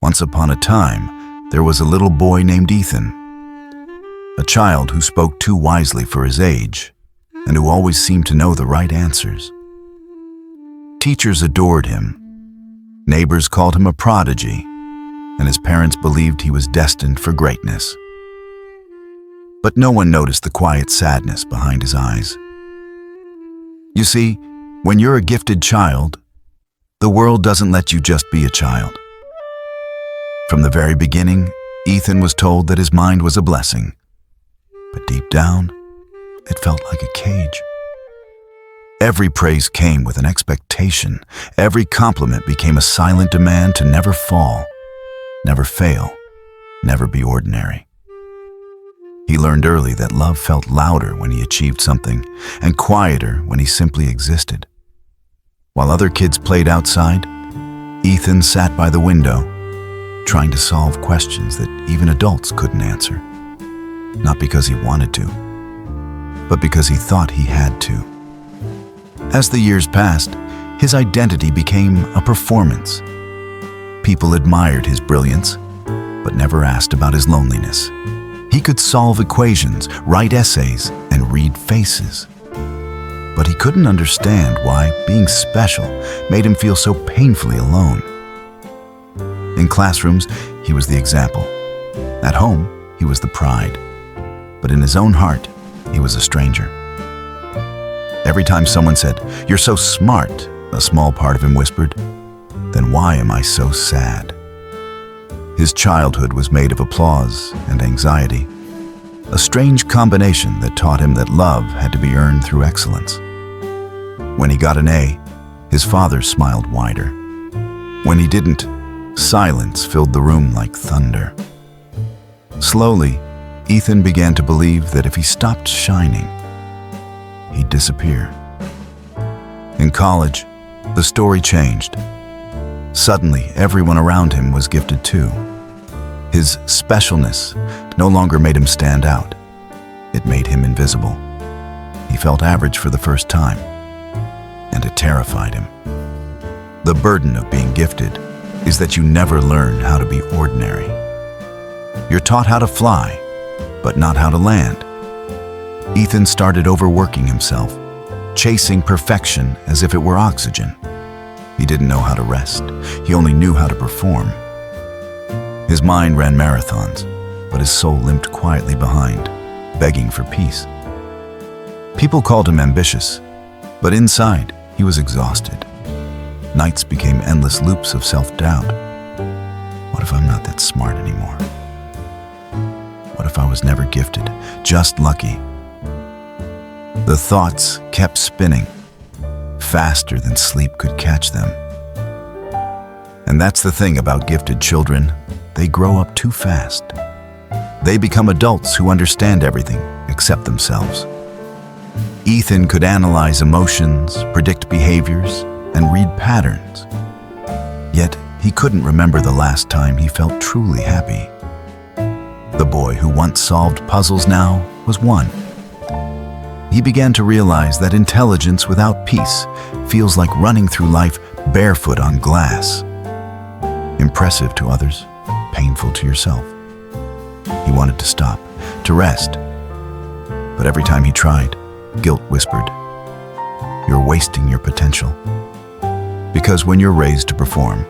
Once upon a time, there was a little boy named Ethan, a child who spoke too wisely for his age and who always seemed to know the right answers. Teachers adored him, neighbors called him a prodigy, and his parents believed he was destined for greatness. But no one noticed the quiet sadness behind his eyes. You see, when you're a gifted child, the world doesn't let you just be a child. From the very beginning, Ethan was told that his mind was a blessing, but deep down, it felt like a cage. Every praise came with an expectation. Every compliment became a silent demand to never fall, never fail, never be ordinary. He learned early that love felt louder when he achieved something and quieter when he simply existed. While other kids played outside, Ethan sat by the window, trying to solve questions that even adults couldn't answer. Not because he wanted to, but because he thought he had to. As the years passed, his identity became a performance. People admired his brilliance, but never asked about his loneliness. He could solve equations, write essays, and read faces. But he couldn't understand why being special made him feel so painfully alone. In classrooms, he was the example. At home, he was the pride. But in his own heart, he was a stranger. Every time someone said, "You're so smart," a small part of him whispered, "Then why am I so sad?" His childhood was made of applause and anxiety, a strange combination that taught him that love had to be earned through excellence. When he got an A, his father smiled wider. When he didn't, silence filled the room like thunder. Slowly, Ethan began to believe that if he stopped shining, he'd disappear. In college, the story changed. Suddenly, everyone around him was gifted too. His specialness no longer made him stand out. It made him invisible. He felt average for the first time, and it terrified him. The burden of being gifted is that you never learn how to be ordinary. You're taught how to fly, but not how to land. Ethan started overworking himself, chasing perfection as if it were oxygen. He didn't know how to rest. He only knew how to perform. His mind ran marathons, but his soul limped quietly behind, begging for peace. People called him ambitious, but inside, he was exhausted. Nights became endless loops of self-doubt. What if I'm not that smart anymore? What if I was never gifted, just lucky? The thoughts kept spinning, faster than sleep could catch them. And that's the thing about gifted children. They grow up too fast. They become adults who understand everything except themselves. Ethan could analyze emotions, predict behaviors, and read patterns. Yet he couldn't remember the last time he felt truly happy. The boy who once solved puzzles now was one. He began to realize that intelligence without peace feels like running through life barefoot on glass. Impressive to others, painful to yourself. He wanted to stop, to rest. But every time he tried, guilt whispered, "You're wasting your potential." Because when you're raised to perform,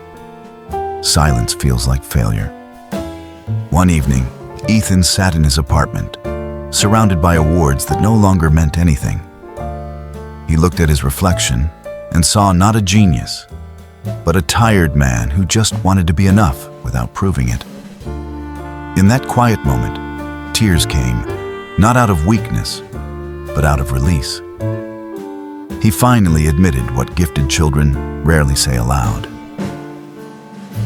silence feels like failure. One evening, Ethan sat in his apartment, surrounded by awards that no longer meant anything. He looked at his reflection and saw not a genius, but a tired man who just wanted to be enough without proving it. In that quiet moment, tears came, not out of weakness, but out of release. He finally admitted what gifted children rarely say aloud.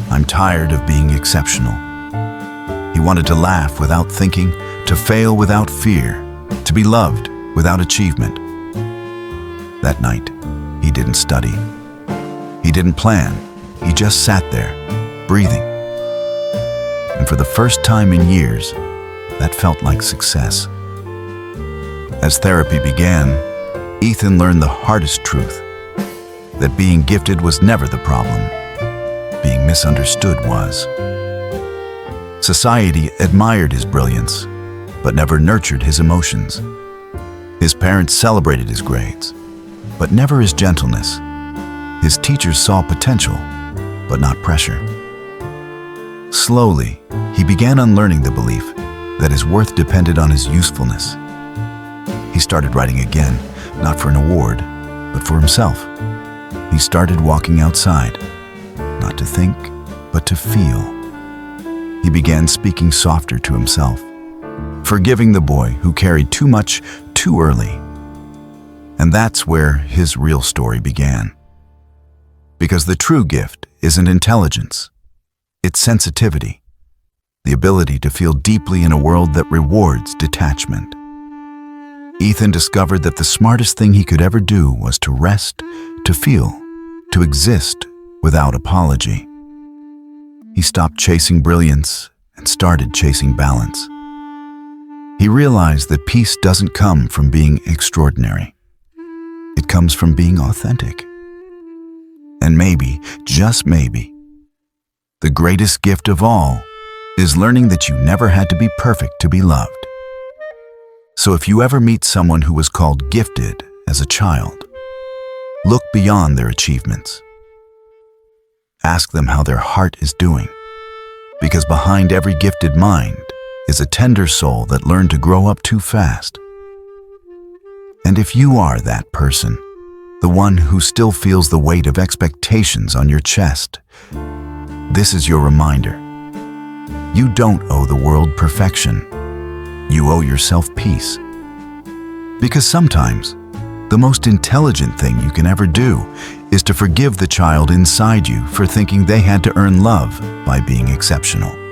"I'm tired of being exceptional." He wanted to laugh without thinking, to fail without fear, to be loved without achievement. That night, he didn't study. He didn't plan. He just sat there, breathing. And for the first time in years, that felt like success. As therapy began, Ethan learned the hardest truth, that being gifted was never the problem. being misunderstood was. Society admired his brilliance, but never nurtured his emotions. His parents celebrated his grades, but never his gentleness. His teachers saw potential, but not pressure. Slowly, he began unlearning the belief that his worth depended on his usefulness. He started writing again, not for an award, but for himself. He started walking outside, not to think, but to feel. He began speaking softer to himself, forgiving the boy who carried too much too early. And that's where his real story began. Because the true gift isn't intelligence, it's sensitivity, the ability to feel deeply in a world that rewards detachment. Ethan discovered that the smartest thing he could ever do was to rest, to feel, to exist without apology. He stopped chasing brilliance and started chasing balance. He realized that peace doesn't come from being extraordinary. It comes from being authentic. And maybe, just maybe, the greatest gift of all is learning that you never had to be perfect to be loved. So if you ever meet someone who was called gifted as a child, look beyond their achievements. Ask them how their heart is doing, because behind every gifted mind is a tender soul that learned to grow up too fast. And if you are that person, the one who still feels the weight of expectations on your chest, this is your reminder. You don't owe the world perfection. You owe yourself peace. Because sometimes, the most intelligent thing you can ever do is to forgive the child inside you for thinking they had to earn love by being exceptional.